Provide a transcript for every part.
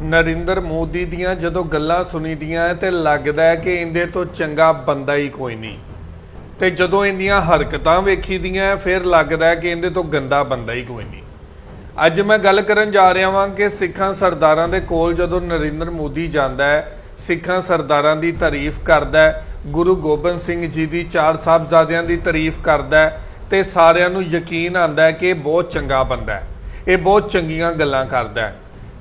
ਨਰਿੰਦਰ ਮੋਦੀ ਦੀਆਂ ਜਦੋਂ ਗੱਲਾਂ ਸੁਣੀਦੀਆਂ ਤੇ ਲੱਗਦਾ ਹੈ ਕਿ ਇਹਦੇ ਤੋਂ ਚੰਗਾ ਬੰਦਾ ਹੀ ਕੋਈ ਨਹੀਂ ਤੇ ਜਦੋਂ ਇਹਦੀਆਂ ਹਰਕਤਾਂ ਵੇਖੀਦੀਆਂ ਫਿਰ ਲੱਗਦਾ ਹੈ ਕਿ ਇਹਦੇ ਤੋਂ ਗੰਦਾ ਬੰਦਾ ਹੀ ਕੋਈ ਨਹੀਂ। ਅੱਜ ਮੈਂ ਗੱਲ ਕਰਨ ਜਾ ਰਿਹਾ ਹਾਂ ਕਿ ਸਿੱਖਾਂ ਸਰਦਾਰਾਂ ਦੇ ਕੋਲ ਜਦੋਂ ਨਰਿੰਦਰ ਮੋਦੀ ਜਾਂਦਾ ਹੈ, ਸਿੱਖਾਂ ਸਰਦਾਰਾਂ ਦੀ ਤਾਰੀਫ ਕਰਦਾ ਹੈ, ਗੁਰੂ ਗੋਬਿੰਦ ਸਿੰਘ ਜੀ ਦੀ ਚਾਰ ਸਾਹਿਬਜ਼ਾਦਿਆਂ ਦੀ ਤਾਰੀਫ ਕਰਦਾ ਹੈ ਤੇ ਸਾਰਿਆਂ ਨੂੰ ਯਕੀਨ ਆਉਂਦਾ ਹੈ ਕਿ ਇਹ ਬਹੁਤ ਚੰਗਾ ਬੰਦਾ ਹੈ, ਇਹ ਬਹੁਤ ਚੰਗੀਆਂ ਗੱਲਾਂ ਕਰਦਾ ਹੈ।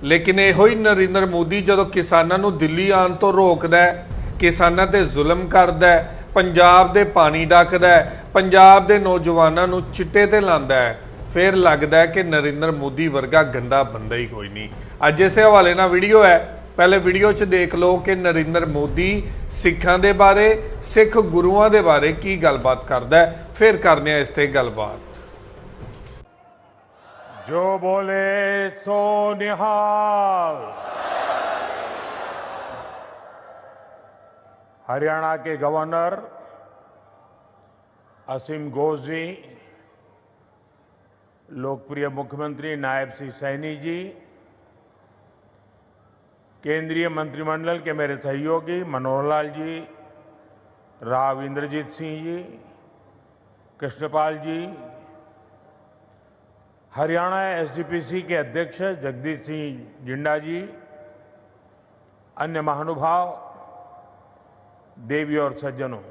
लेकिन ਇਹੋ ਹੀ नरेंद्र मोदी जो किसानों को दिल्ली आने तो रोकता है, किसानों ते जुल्म करता है, पंजाब दे पानी डकदा है, पंजाब दे नौजवानों चिट्टे ते लांदा है, फिर लगता है कि नरेंद्र मोदी वर्गा गंदा बंदा ही कोई नहीं। अज इस हवाले ना वीडियो है, पहले वीडियो च देख लो कि नरेंद्र मोदी सिखां दे बारे, सिख गुरुआं दे बारे की गलबात करदा है, फिर करने इस ते गलबात। जो बोले सो निहाल। हरियाणा के गवर्नर असीम घोष जी, लोकप्रिय मुख्यमंत्री नायब सिंह सैनी जी, केंद्रीय मंत्रिमंडल के मेरे सहयोगी मनोहर लाल जी, राव इंद्रजीत सिंह जी, कृष्णपाल जी, हरियाणा एसजीपीसी के अध्यक्ष जगदीश सिंह जिंडा जी, अन्य महानुभाव, देवी और सज्जनों,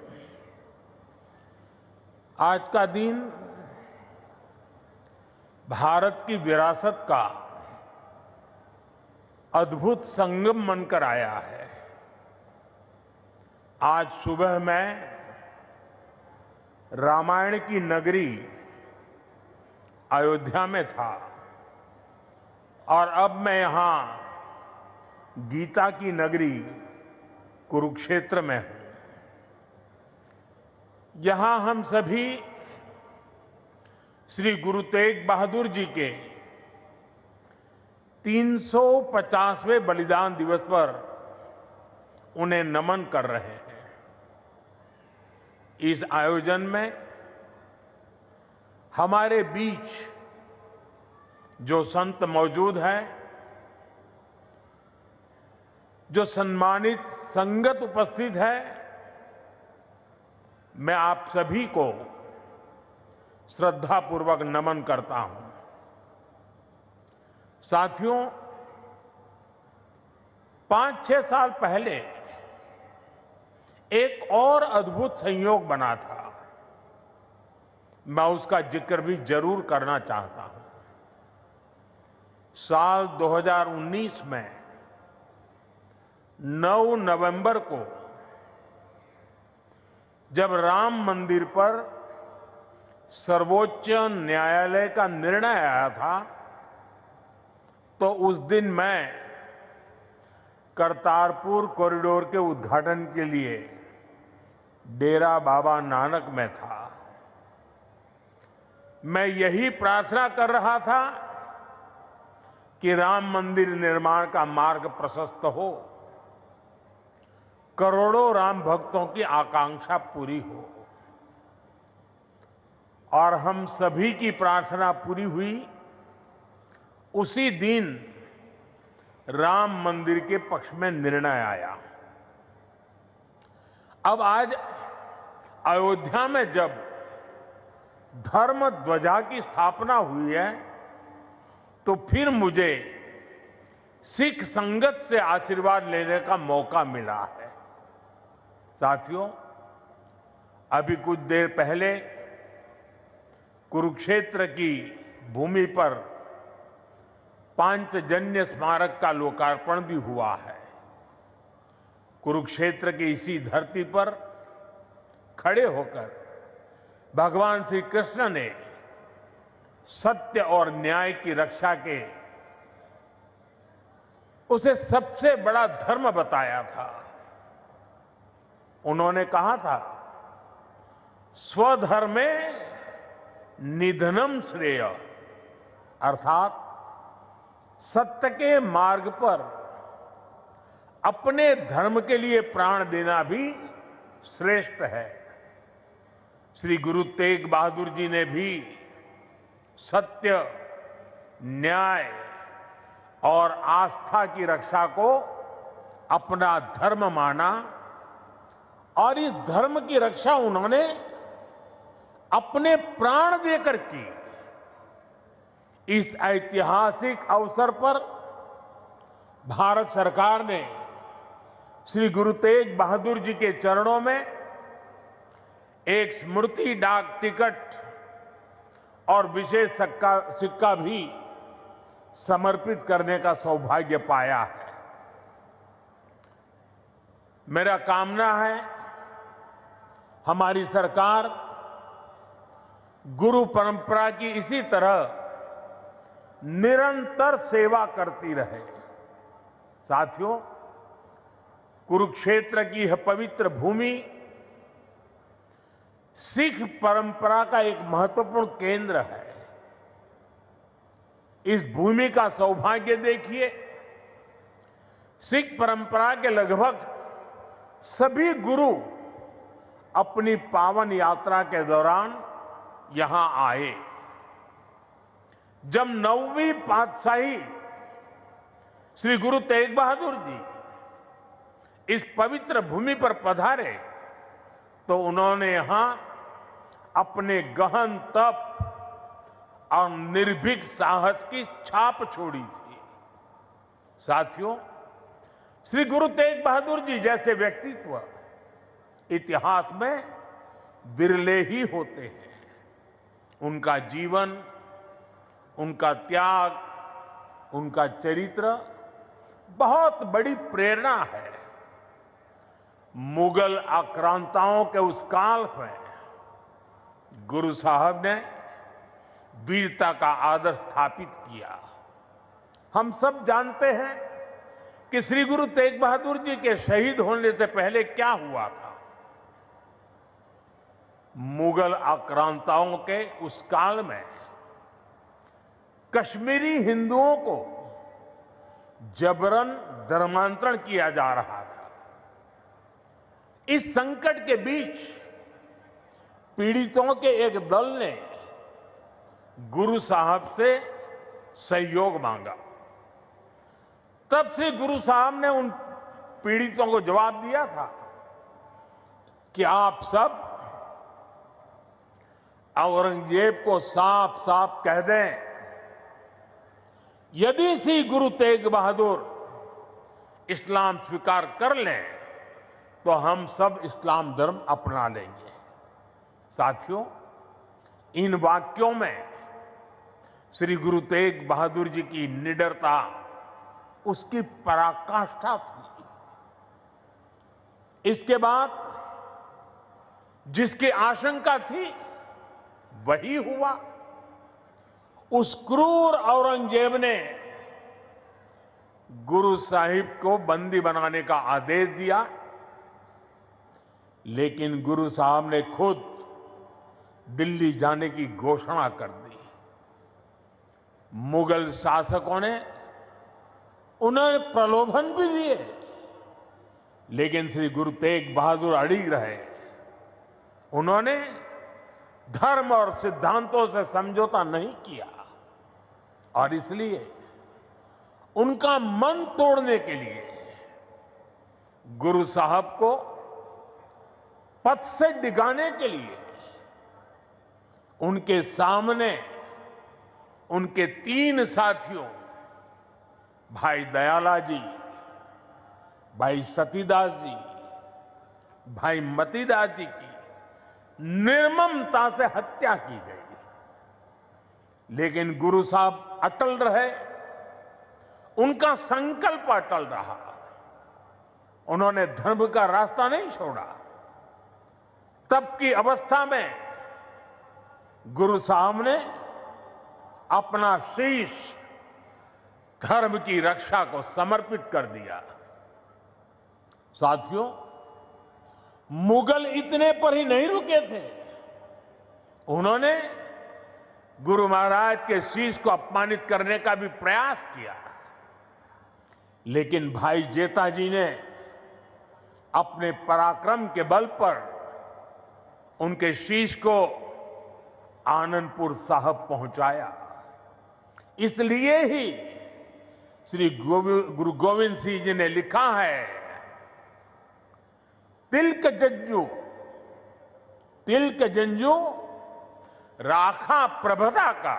आज का दिन भारत की विरासत का अद्भुत संगम बनकर आया है। आज सुबह मैं रामायण की नगरी अयोध्या में था और अब मैं यहां गीता की नगरी कुरुक्षेत्र में हूं। यहां हम सभी श्री गुरु तेग बहादुर जी के 350वें बलिदान दिवस पर उन्हें नमन कर रहे हैं। इस आयोजन में हमारे बीच जो संत मौजूद हैं, जो सम्मानित संगत उपस्थित है, मैं आप सभी को श्रद्धापूर्वक नमन करता हूं। साथियों, 5-6 साल पहले एक और अद्भुत संयोग बना था, मैं उसका जिक्र भी जरूर करना चाहता हूं। साल 2019 में 9 नवंबर को जब राम मंदिर पर सर्वोच्च न्यायालय का निर्णय आया था, तो उस दिन मैं करतारपुर कॉरिडोर के उद्घाटन के लिए डेरा बाबा नानक में था। मैं यही प्रार्थना कर रहा था कि राम मंदिर निर्माण का मार्ग प्रशस्त हो, करोड़ों राम भक्तों की आकांक्षा पूरी हो। और हम सभी की प्रार्थना पूरी हुई। उसी दिन राम मंदिर के पक्ष में निर्णय आया। अब आज अयोध्या में जब धर्म ध्वजा की स्थापना हुई है, तो फिर मुझे सिख संगत से आशीर्वाद लेने का मौका मिला है। साथियों, अभी कुछ देर पहले कुरुक्षेत्र की भूमि पर पांचजन्य स्मारक का लोकार्पण भी हुआ है। कुरुक्षेत्र की इसी धरती पर खड़े होकर भगवान श्री कृष्ण ने सत्य और न्याय की रक्षा के उसे सबसे बड़ा धर्म बताया था। उन्होंने कहा था, स्वधर्मे निधनम श्रेय, अर्थात सत्य के मार्ग पर अपने धर्म के लिए प्राण देना भी श्रेष्ठ है। श्री गुरु तेग बहादुर जी ने भी सत्य, न्याय और आस्था की रक्षा को अपना धर्म माना और इस धर्म की रक्षा उन्होंने अपने प्राण देकर की। इस ऐतिहासिक अवसर पर भारत सरकार ने श्री गुरु तेग बहादुर जी के चरणों में एक स्मृति डाक टिकट और विशेष सिक्का भी समर्पित करने का सौभाग्य पाया है। मेरा कामना है हमारी सरकार गुरु परंपरा की इसी तरह निरंतर सेवा करती रहे। साथियों, कुरुक्षेत्र की यह पवित्र भूमि सिख परंपरा का एक महत्वपूर्ण केंद्र है। इस भूमि का सौभाग्य देखिए, सिख परंपरा के लगभग सभी गुरु अपनी पावन यात्रा के दौरान यहां आए। जब 9वीं पातशाही श्री गुरु तेग बहादुर जी इस पवित्र भूमि पर पधारे तो उन्होंने यहां अपने गहन तप और निर्भीक साहस की छाप छोड़ी थी। साथियों, श्री गुरु तेग बहादुर जी जैसे व्यक्तित्व इतिहास में विरले ही होते हैं। उनका जीवन, उनका त्याग, उनका चरित्र बहुत बड़ी प्रेरणा है। मुगल आक्रांताओं के उस काल में गुरु साहब ने वीरता का आदर्श स्थापित किया। हम सब जानते हैं कि श्री गुरु तेग बहादुर जी के शहीद होने से पहले क्या हुआ था। मुगल आक्रांताओं के उस काल में कश्मीरी हिंदुओं को जबरन धर्मांतरण किया जा रहा था। इस संकट के बीच पीड़ितों के एक दल ने गुरु साहब से सहयोग मांगा। तब से गुरु साहब ने उन पीड़ितों को जवाब दिया था कि आप सब औरंगजेब को साफ साफ कह दें, यदि श्री गुरु तेग बहादुर इस्लाम स्वीकार कर लें तो हम सब इस्लाम धर्म अपना लेंगे। साथियों, इन वाक्यों में श्री गुरु तेग बहादुर जी की निडरता, उसकी पराकाष्ठा थी। इसके बाद जिसकी आशंका थी वही हुआ। उस क्रूर औरंगजेब ने गुरु साहिब को बंदी बनाने का आदेश दिया, लेकिन गुरु साहब ने खुद दिल्ली जाने की घोषणा कर दी। मुगल शासकों ने उन्हें प्रलोभन भी दिए, लेकिन श्री गुरु तेग बहादुर अड़िग रहे। उन्होंने धर्म और सिद्धांतों से समझौता नहीं किया और इसलिए उनका मन तोड़ने के लिए गुरु साहब को पथ से डिगाने के लिए उनके सामने उनके 3 साथियों, भाई दयाला जी, भाई सतीदास जी, भाई मतीदास जी की निर्ममता से हत्या की गई। लेकिन गुरु साहब अटल रहे, उनका संकल्प अटल रहा। उन्होंने धर्म का रास्ता नहीं छोड़ा। तब की अवस्था में गुरु साहब ने अपना शीश धर्म की रक्षा को समर्पित कर दिया। साथियों, मुगल इतने पर ही नहीं रुके थे। उन्होंने गुरु महाराज के शीश को अपमानित करने का भी प्रयास किया, लेकिन भाई जेता जी ने अपने पराक्रम के बल पर उनके शीश को आनंदपुर साहब पहुंचाया। इसलिए ही श्री गुरु गोविंद सिंह जी ने लिखा है, तिलक जंजू राखा प्रभता का,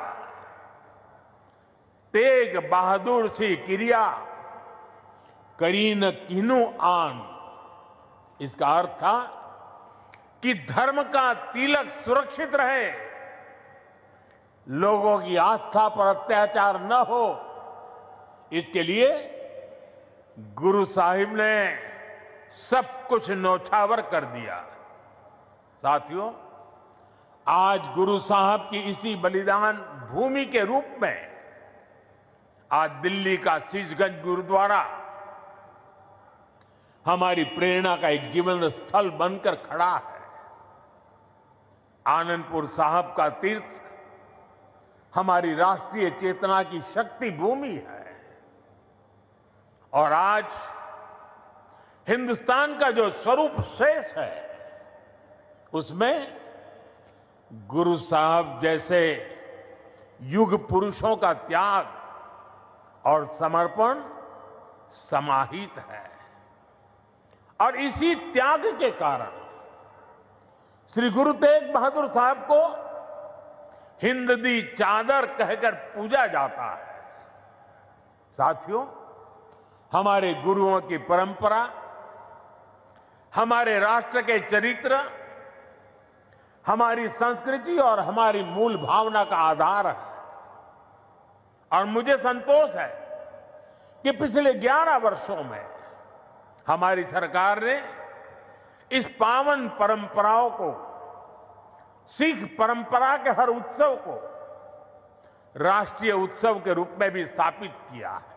तेग बहादुर सी क्रिया करीन किनु आन। इसका अर्थ था कि धर्म का तिलक सुरक्षित रहे, लोगों की आस्था पर अत्याचार न हो, इसके लिए गुरु साहिब ने सब कुछ न्यौछावर कर दिया। साथियों, आज गुरु साहब की इसी बलिदान भूमि के रूप में आज दिल्ली का शीशगंज गुरुद्वारा हमारी प्रेरणा का एक जीवन स्थल बनकर खड़ा है। आनंदपुर साहब का तीर्थ हमारी राष्ट्रीय चेतना की शक्ति भूमि है और आज हिंदुस्तान का जो स्वरूप शेष है उसमें गुरु साहब जैसे युग पुरुषों का त्याग और समर्पण समाहित है। और इसी त्याग के कारण श्री गुरु तेग बहादुर साहब को हिंद दी चादर कहकर पूजा जाता है। साथियों, हमारे गुरुओं की परंपरा हमारे राष्ट्र के चरित्र, हमारी संस्कृति और हमारी मूल भावना का आधार है। और मुझे संतोष है कि पिछले 11 वर्षों में हमारी सरकार ने इस पावन परंपराओं को, सिख परंपरा के हर उत्सव को राष्ट्रीय उत्सव के रूप में भी स्थापित किया है।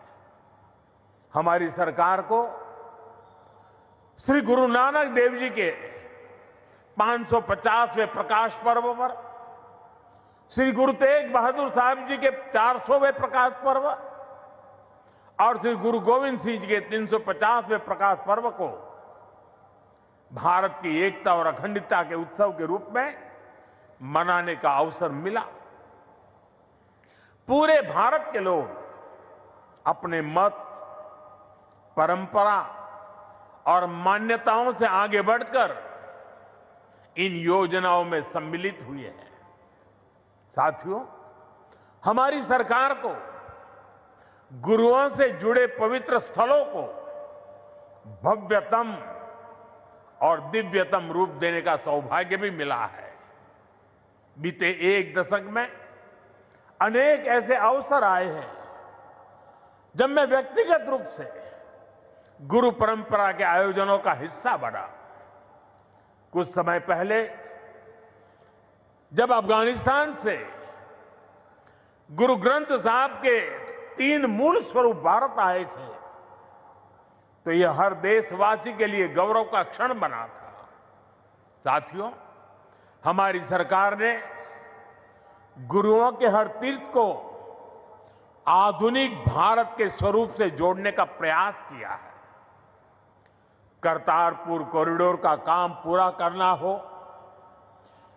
हमारी सरकार को श्री गुरु नानक देव जी के 550वें प्रकाश पर्व पर, श्री गुरु तेग बहादुर साहब जी के 400वें प्रकाश पर्व और श्री गुरु गोविंद सिंह जी के 350वें प्रकाश पर्व को भारत की एकता और अखंडता के उत्सव के रूप में मनाने का अवसर मिला। पूरे भारत के लोग अपने मत, परंपरा और मान्यताओं से आगे बढ़कर इन योजनाओं में सम्मिलित हुए हैं। साथियों, हमारी सरकार को गुरुओं से जुड़े पवित्र स्थलों को भव्यतम और दिव्यतम रूप देने का सौभाग्य भी मिला है। बीते एक दशक में अनेक ऐसे अवसर आए हैं जब मैं व्यक्तिगत रूप से गुरु परंपरा के आयोजनों का हिस्सा बना। कुछ समय पहले जब अफगानिस्तान से गुरु ग्रंथ साहब के 3 मूल स्वरूप भारत आए थे तो यह हर देशवासी के लिए गौरव का क्षण बना था। साथियों, हमारी सरकार ने गुरुओं के हर तीर्थ को आधुनिक भारत के स्वरूप से जोड़ने का प्रयास किया है। करतारपुर कॉरिडोर का काम पूरा करना हो,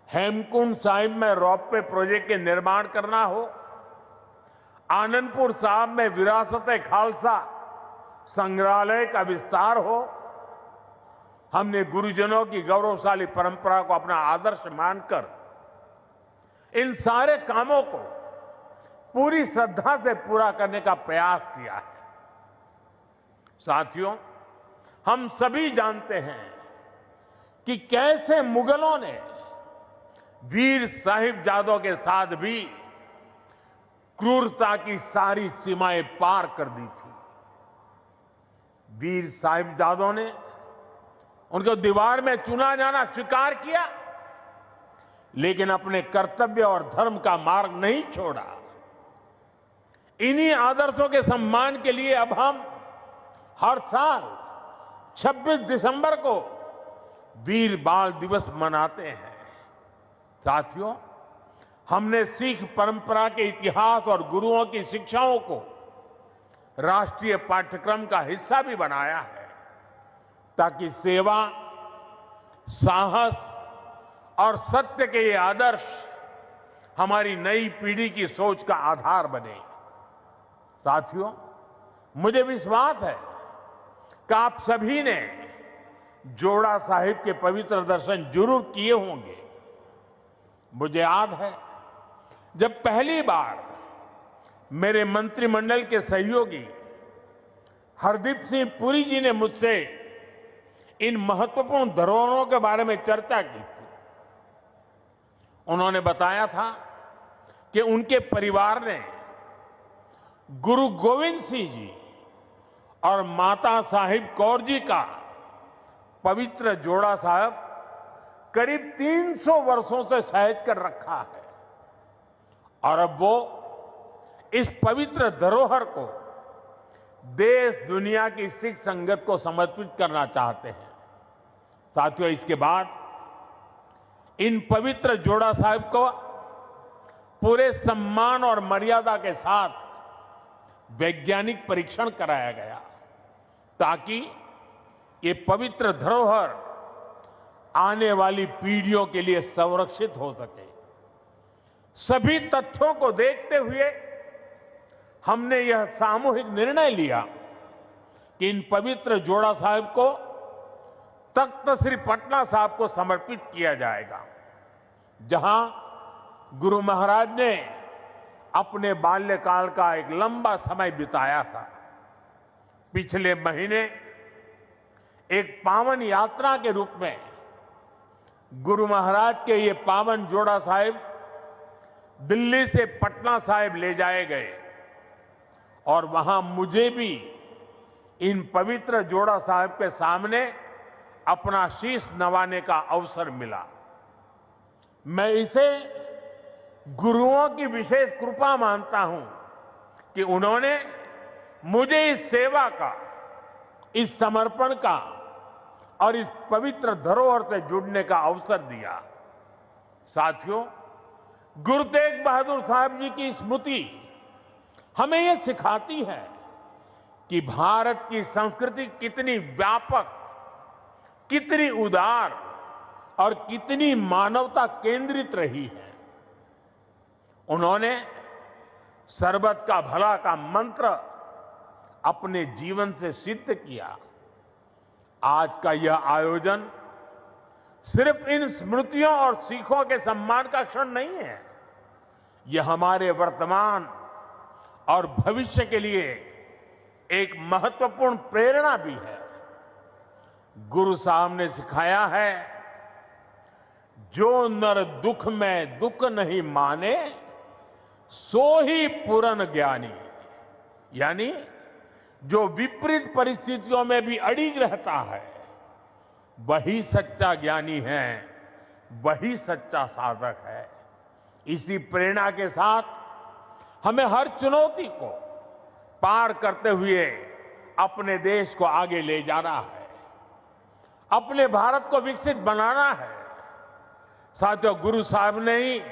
हेमकुंड साहिब में रोपवे प्रोजेक्ट के निर्माण करना हो, आनंदपुर साहब में विरासत-ए-खालसा संग्रहालय का विस्तार हो, हमने गुरुजनों की गौरवशाली परंपरा को अपना आदर्श मानकर इन सारे कामों को पूरी श्रद्धा से पूरा करने का प्रयास किया है। साथियों, हम सभी जानते हैं कि कैसे मुगलों ने वीर साहिबजादों के साथ भी क्रूरता की सारी सीमाएं पार कर दी थी। वीर साहिबजादों ने उनको दीवार में चुना जाना स्वीकार किया, लेकिन अपने कर्तव्य और धर्म का मार्ग नहीं छोड़ा। इन्हीं आदर्शों के सम्मान के लिए अब हम हर साल 26 दिसंबर को वीर बाल दिवस मनाते हैं। साथियों, हमने सिख परंपरा के इतिहास और गुरुओं की शिक्षाओं को राष्ट्रीय पाठ्यक्रम का हिस्सा भी बनाया है ताकि सेवा, साहस और सत्य के ये आदर्श हमारी नई पीढ़ी की सोच का आधार बने। साथियों, मुझे विश्वास है कि आप सभी ने जोड़ा साहिब के पवित्र दर्शन जरूर किए होंगे। मुझे याद है जब पहली बार मेरे मंत्रिमंडल के सहयोगी हरदीप सिंह पुरी जी ने मुझसे इन महत्वपूर्ण धरोहरों के बारे में चर्चा की थी। उन्होंने बताया था कि उनके परिवार ने गुरु गोविंद सिंह जी और माता साहिब कौर जी का पवित्र जोड़ा साहब करीब 300 वर्षों से सहेज कर रखा है और अब वो इस पवित्र धरोहर को देश दुनिया की सिख संगत को समर्पित करना चाहते हैं। साथियों, इसके बाद इन पवित्र जोड़ा साहिब को पूरे सम्मान और मर्यादा के साथ वैज्ञानिक परीक्षण कराया गया ताकि ये पवित्र धरोहर आने वाली पीढ़ियों के लिए संरक्षित हो सके। सभी तथ्यों को देखते हुए हमने यह सामूहिक निर्णय लिया कि इन पवित्र जोड़ा साहिब को तख्त श्री पटना साहिब को समर्पित किया जाएगा, जहां गुरु महाराज ने अपने बाल्यकाल का एक लंबा समय बिताया था। पिछले महीने एक पावन यात्रा के रूप में गुरु महाराज के ये पावन जोड़ा साहिब दिल्ली से पटना साहिब ले जाए गए और वहां मुझे भी इन पवित्र जोड़ा साहिब के सामने अपना शीश नवाने का अवसर मिला। मैं इसे गुरुओं की विशेष कृपा मानता हूं कि उन्होंने मुझे इस सेवा का, इस समर्पण का और इस पवित्र धरोहर से जुड़ने का अवसर दिया। साथियों, गुरु तेग बहादुर साहब जी की स्मृति हमें यह सिखाती है कि भारत की संस्कृति कितनी व्यापक, कितनी उदार और कितनी मानवता केंद्रित रही है। उन्होंने सर्वत का भला का मंत्र अपने जीवन से सिद्ध किया। आज का यह आयोजन सिर्फ इन स्मृतियों और सीखों के सम्मान का क्षण नहीं है, यह हमारे वर्तमान और भविष्य के लिए एक महत्वपूर्ण प्रेरणा भी है। गुरु साहब ने सिखाया है, जो नर दुख में दुख नहीं माने सो ही पूर्ण ज्ञानी, यानी जो विपरीत परिस्थितियों में भी अड़िग रहता है वही सच्चा ज्ञानी है, वही सच्चा साधक है। इसी प्रेरणा के साथ हमें हर चुनौती को पार करते हुए अपने देश को आगे ले जाना है, अपने भारत को विकसित बनाना है। साथियों, गुरु साहब ने ही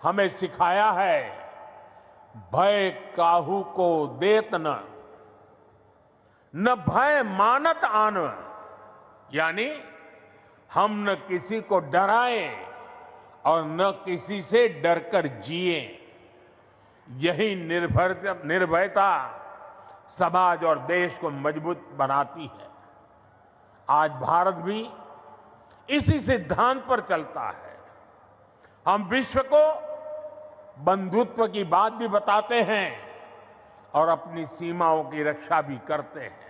हमें सिखाया है, भय काहू को देत न भय मानत आन, यानी हम न किसी को डराएं और न किसी से डरकर जिए। यही निर्भयता समाज और देश को मजबूत बनाती है। आज भारत भी इसी सिद्धांत पर चलता है। हम विश्व को बंधुत्व की बात भी बताते हैं और अपनी सीमाओं की रक्षा भी करते हैं।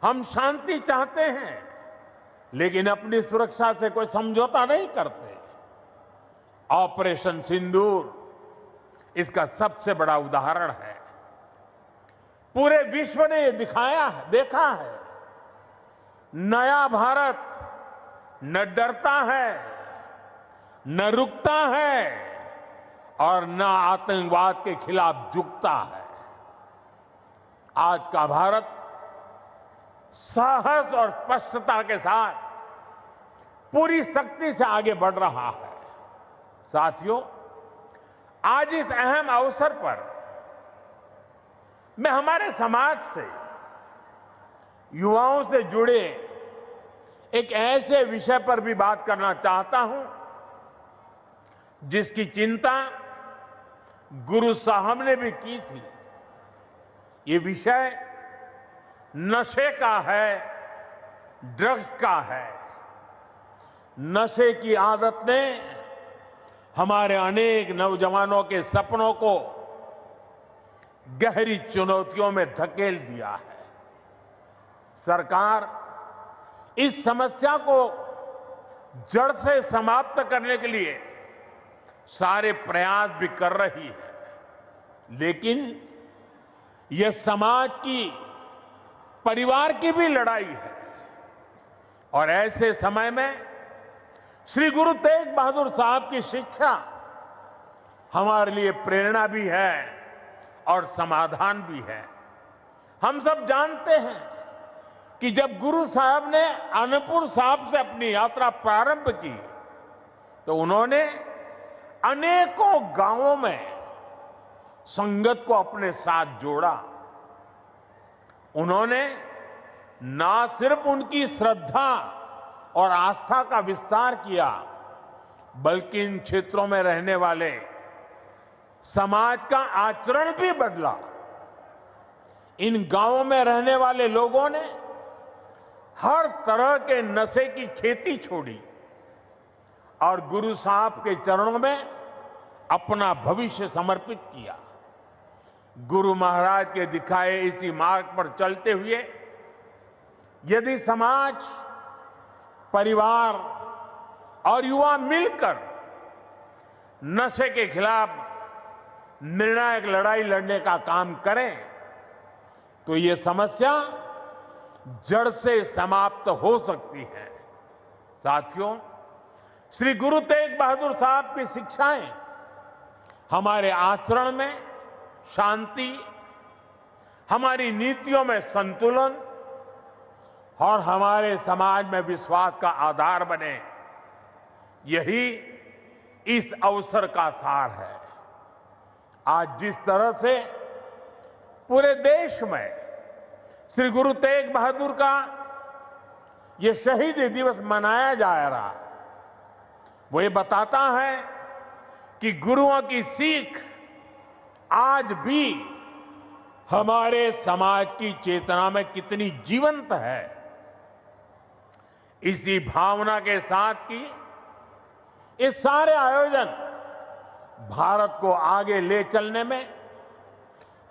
हम शांति चाहते हैं लेकिन अपनी सुरक्षा से कोई समझौता नहीं करते। ऑपरेशन सिंदूर इसका सबसे बड़ा उदाहरण है। पूरे विश्व ने ये देखा है, नया भारत न डरता है, न रुकता है और न आतंकवाद के खिलाफ झुकता है। आज का भारत साहस और स्पष्टता के साथ पूरी शक्ति से आगे बढ़ रहा है। साथियों, आज इस अहम अवसर पर मैं हमारे समाज से, युवाओं से जुड़े एक ऐसे विषय पर भी बात करना चाहता हूं जिसकी चिंता गुरु साहब ने भी की थी। ये विषय नशे का है, ड्रग्स का है। नशे की आदत ने हमारे अनेक नौजवानों के सपनों को गहरी चुनौतियों में धकेल दिया है। सरकार इस समस्या को जड़ से समाप्त करने के लिए सारे प्रयास भी कर रही है, लेकिन यह समाज की, परिवार की भी लड़ाई है। और ऐसे समय में श्री गुरु तेग बहादुर साहब की शिक्षा हमारे लिए प्रेरणा भी है और समाधान भी है। हम सब जानते हैं कि जब गुरु साहब ने आनंदपुर साहब से अपनी यात्रा प्रारंभ की तो उन्होंने अनेकों गांवों में संगत को अपने साथ जोड़ा। उन्होंने ना सिर्फ उनकी श्रद्धा और आस्था का विस्तार किया, बल्कि इन क्षेत्रों में रहने वाले समाज का आचरण भी बदला। इन गांवों में रहने वाले लोगों ने हर तरह के नशे की खेती छोड़ी और गुरु साहब के चरणों में अपना भविष्य समर्पित किया। गुरु महाराज के दिखाए इसी मार्ग पर चलते हुए यदि समाज, परिवार और युवा मिलकर नशे के खिलाफ निर्णायक लड़ाई लड़ने का काम करें तो ये समस्या जड़ से समाप्त हो सकती है। साथियों, श्री गुरु तेग बहादुर साहब की शिक्षाएं हमारे आचरण में शांति, हमारी नीतियों में संतुलन और हमारे समाज में विश्वास का आधार बने, यही इस अवसर का सार है। आज जिस तरह से पूरे देश में श्री गुरु तेग बहादुर का ये शहीदी दिवस मनाया जा रहा, वो ये बताता है कि गुरुओं की सीख आज भी हमारे समाज की चेतना में कितनी जीवंत है। इसी भावना के साथ की ये सारे आयोजन भारत को आगे ले चलने में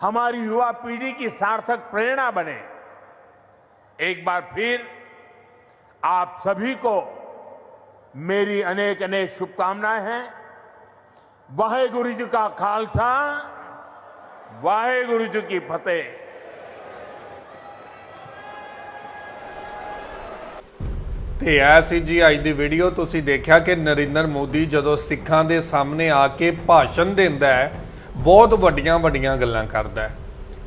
हमारी युवा पीढ़ी की सार्थक प्रेरणा बने। एक बार फिर आप सभी को मेरी अनेक अनेक शुभकामनाएं हैं। वाहेगुरु जी का खालसा, वाहेगुरु जी की फतेह। ਤੇ ਐ ਸੀ ਜੀ ਅੱਜ ਦੀ ਵੀਡੀਓ। ਤੁਸੀਂ ਦੇਖਿਆ ਕਿ ਨਰਿੰਦਰ ਮੋਦੀ ਜਦੋਂ ਸਿੱਖਾਂ ਦੇ ਸਾਹਮਣੇ ਆ ਕੇ ਭਾਸ਼ਣ ਦਿੰਦਾ ਹੈ, ਬਹੁਤ ਵੱਡੀਆਂ ਵੱਡੀਆਂ ਗੱਲਾਂ ਕਰਦਾ ਹੈ।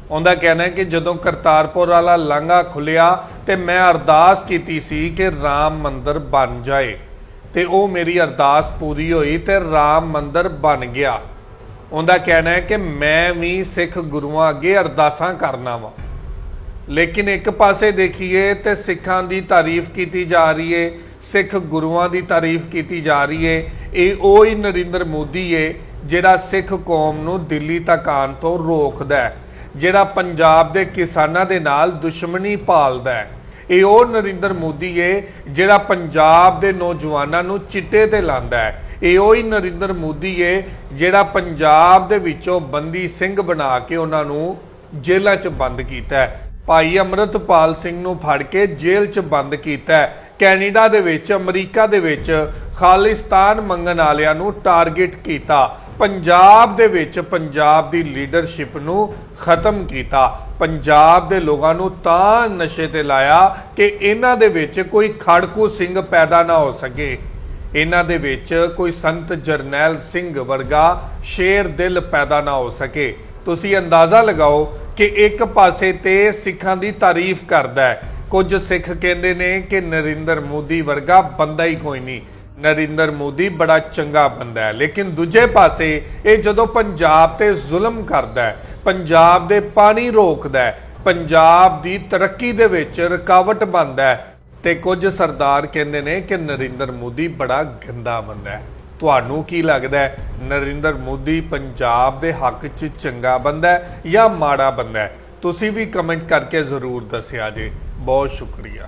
ਉਹਦਾ ਕਹਿਣਾ ਹੈ ਕਿ ਜਦੋਂ ਕਰਤਾਰਪੁਰ ਵਾਲਾ ਲਾਂਘਾ ਖੁੱਲਿਆ ਤੇ ਮੈਂ ਅਰਦਾਸ ਕੀਤੀ ਸੀ ਕਿ ਰਾਮ ਮੰਦਿਰ ਬਣ ਜਾਏ ਤੇ ਉਹ ਮੇਰੀ ਅਰਦਾਸ ਪੂਰੀ ਹੋਈ ਤੇ ਰਾਮ ਮੰਦਿਰ ਬਣ ਗਿਆ। ਉਹਦਾ ਕਹਿਣਾ ਹੈ ਕਿ ਮੈਂ ਵੀ ਸਿੱਖ ਗੁਰੂਆਂ ਅੱਗੇ ਅਰਦਾਸਾਂ ਕਰਨਾ ਵਾ। लेकिन एक पासे देखिए तो सिखां दी तारीफ की जा रही है, सिख गुरुआं दी तारीफ की जा रही है। ये ही नरेंद्र मोदी है जिहड़ा सिख कौम नूं दिल्ली तक आउण तों रोकदा है, जिहड़ा पंजाब दे किसानां दे नाल दुश्मनी पालदा है। ये वो नरेंद्र मोदी है जिहड़ा पंजाब दे नौजवानां नूं चिट्टे ते लांदा है। ये ही नरेंद्र मोदी है जिहड़ा पंजाब दे विचों बंदी सिंह बना के उन्हां नूं जेलां च बंद कीता है। भाई अमृतपाल सिंह नूं फड़ के जेल च बंद कीता है। कैनेडा दे विच, अमरीका दे विच खालिस्तान मंगण वालियां नूं टारगेट कीता। पंजाब दे विच पंजाब दी लीडरशिप नूं खत्म कीता। पंजाब दे लोगां नूं तां नशे ते लाया कि इन्हां दे विच कोई खड़कू सिंह पैदा ना हो सके, इन्हां दे विच कोई संत जरनैल सिंह वर्गा शेर दिल पैदा ना हो सके। तुसी अंदाज़ा लगाओ कि एक पासे ते सिखां दी तारीफ करदा है, कुछ सिख कहंदे ने कि नरेंद्र मोदी वर्गा बंदा ही कोई नहीं, नरेंद्र मोदी बड़ा चंगा बंदा है। लेकिन दूजे पासे ये जदों पंजाब ते जुल्म करदा है, पंजाब दे पानी रोकदा है, पंजाब दी तरक्की दे विच रुकावट बनदा है, ते कुछ सरदार कहंदे ने कि नरेंद्र मोदी बड़ा गंदा बंदा है। ਤੁਹਾਨੂੰ ਕੀ ਲੱਗਦਾ ਹੈ, ਨਰਿੰਦਰ ਮੋਦੀ ਪੰਜਾਬ ਦੇ ਹੱਕ 'ਚ ਚੰਗਾ ਬੰਦਾ ਹੈ ਜਾਂ ਮਾੜਾ ਬੰਦਾ ਹੈ? ਤੁਸੀਂ ਵੀ ਕਮੈਂਟ ਕਰਕੇ ਜ਼ਰੂਰ ਦੱਸਿਆ ਜੇ। ਬਹੁਤ ਸ਼ੁਕਰੀਆ।